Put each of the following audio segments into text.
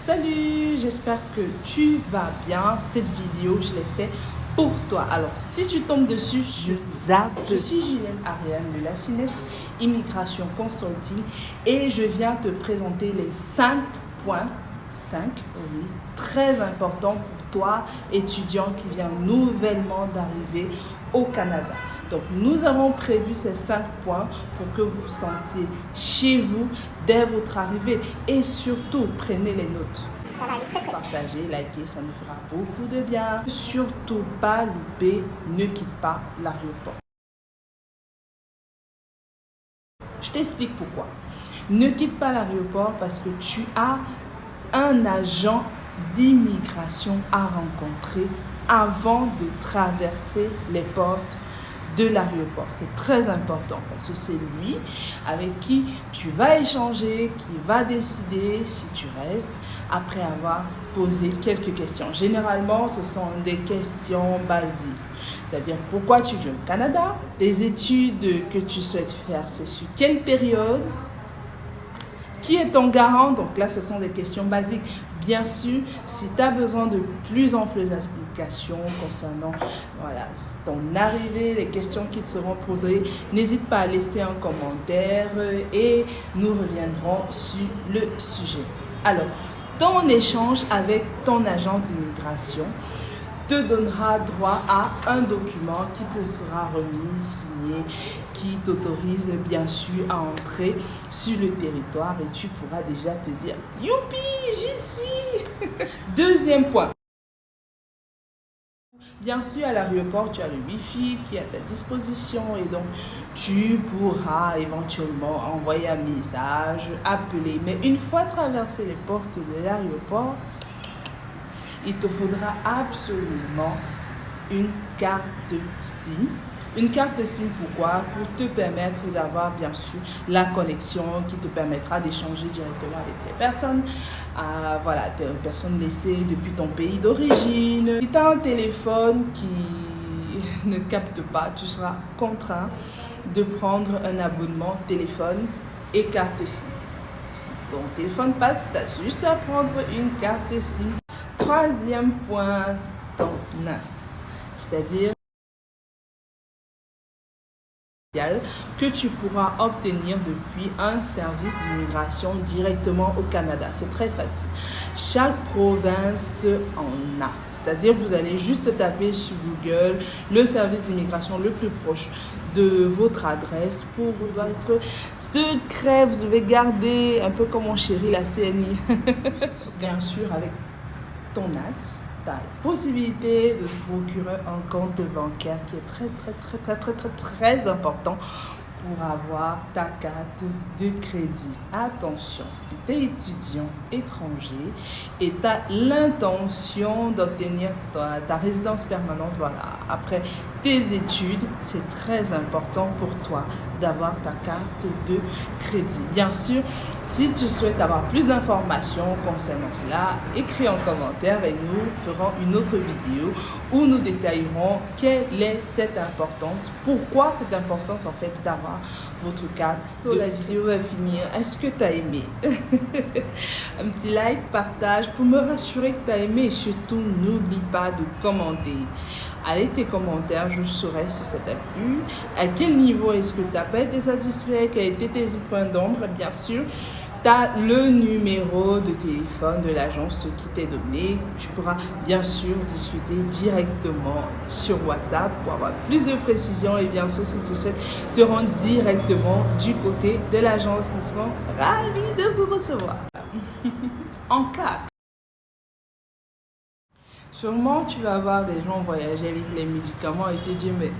Salut, j'espère que tu vas bien. Cette vidéo, je l'ai fait pour toi. Alors, si tu tombes dessus, je zappe. Je suis Julienne Ariane de La Finesse Immigration Consulting et je viens te présenter les 5 points, 5, oui, très importants pour toi, étudiant qui vient nouvellement d'arriver au Canada. Donc, nous avons prévu ces 5 points pour que vous vous sentiez chez vous dès votre arrivée. Et surtout, prenez les notes. Ça va aller très vite. Partagez, likez, ça nous fera beaucoup de bien. Surtout pas louper, ne quitte pas l'aéroport. Je t'explique pourquoi. Ne quitte pas l'aéroport parce que tu as un agent d'immigration à rencontrer avant de traverser les portes de l'aéroport. C'est très important parce que c'est lui avec qui tu vas échanger, qui va décider si tu restes après avoir posé quelques questions. Généralement, ce sont des questions basiques. C'est-à-dire pourquoi tu viens au Canada, les études que tu souhaites faire, c'est sur quelle période, qui est ton garant? Donc là, ce sont des questions basiques. Bien sûr, si tu as besoin de plus amples explications concernant ton arrivée, les questions qui te seront posées, n'hésite pas à laisser un commentaire et nous reviendrons sur le sujet. Alors, ton échange avec ton agent d'immigration te donnera droit à un document qui te sera remis, signé, qui t'autorise bien sûr à entrer sur le territoire et tu pourras déjà te dire « Youpi, j'y suis !» Deuxième point. Bien sûr, à l'aéroport, tu as le Wi-Fi qui est à ta disposition et donc tu pourras éventuellement envoyer un message, appeler. Mais une fois traversé les portes de l'aéroport, il te faudra absolument une carte SIM. Une carte SIM, pourquoi? Pour te permettre d'avoir bien sûr la connexion qui te permettra d'échanger directement avec les personnes. Des personnes laissées depuis ton pays d'origine. Si tu as un téléphone qui ne capte pas, tu seras contraint de prendre un abonnement téléphone et carte SIM. Si ton téléphone passe, tu as juste à prendre une carte SIM. Troisième point, ton NAS, c'est-à-dire que tu pourras obtenir depuis un service d'immigration directement au Canada. C'est très facile. Chaque province en a. C'est-à-dire vous allez juste taper sur Google le service d'immigration le plus proche de votre adresse pour vous être secret. Vous devez garder un peu comme mon chéri la CNI. Bien sûr avec ton NAS, tu as la possibilité de te procurer un compte bancaire qui est très important pour avoir ta carte de crédit. Attention, si tu es étudiant étranger et tu as l'intention d'obtenir ta résidence permanente, après tes études, c'est très important pour toi d'avoir ta carte de crédit. Bien sûr, si tu souhaites avoir plus d'informations concernant cela, écris en commentaire et nous ferons une autre vidéo où nous détaillerons quelle est cette importance, pourquoi cette importance en fait d'avoir votre carte. La vidéo va finir. Est-ce que tu as aimé? Un petit like, partage pour me rassurer que tu as aimé et surtout n'oublie pas de commenter. Avec tes commentaires, je saurai si ça t'a plu, à quel niveau est-ce que tu n'as pas été satisfait, quels étaient tes points d'ombre. Bien sûr, tu as le numéro de téléphone de l'agence qui t'est donné. Tu pourras bien sûr discuter directement sur WhatsApp pour avoir plus de précisions. Et bien sûr, si tu souhaites te rendre directement du côté de l'agence, nous serons ravis de vous recevoir. En 4. Sûrement, tu vas voir des gens voyager avec les médicaments et te dire, mais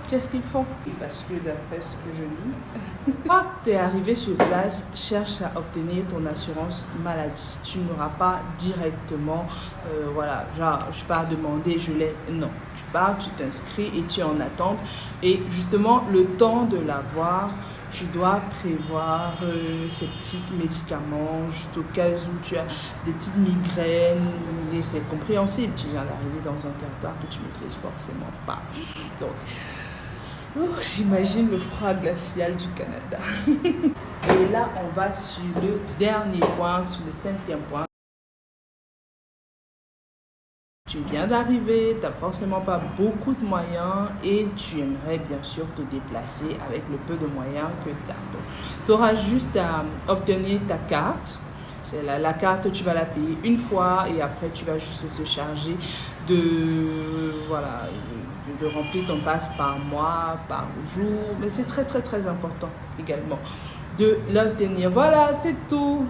qu'est-ce qu'ils font? Parce que d'après ce que je lis, quand tu es arrivé sur place, cherche à obtenir ton assurance maladie. Tu n'auras pas directement, genre, je pars demander, je l'ai. Non, tu pars, tu t'inscris et tu es en attente. Et justement, le temps de l'avoir, tu dois prévoir ces petits médicaments juste au cas où tu as des petites migraines. Et c'est compréhensible, tu viens d'arriver dans un territoire que tu ne maîtrises forcément pas. Donc, j'imagine le froid glacial du Canada. Et là, on va sur le dernier point, sur le 5e point. Tu viens d'arriver, tu n'as forcément pas beaucoup de moyens et tu aimerais bien sûr te déplacer avec le peu de moyens que tu as. Tu auras juste à obtenir ta carte. C'est la carte, tu vas la payer une fois et après tu vas juste te charger voilà, de remplir ton passe par mois, par jour. Mais c'est très très très important également de l'obtenir. Voilà, c'est tout.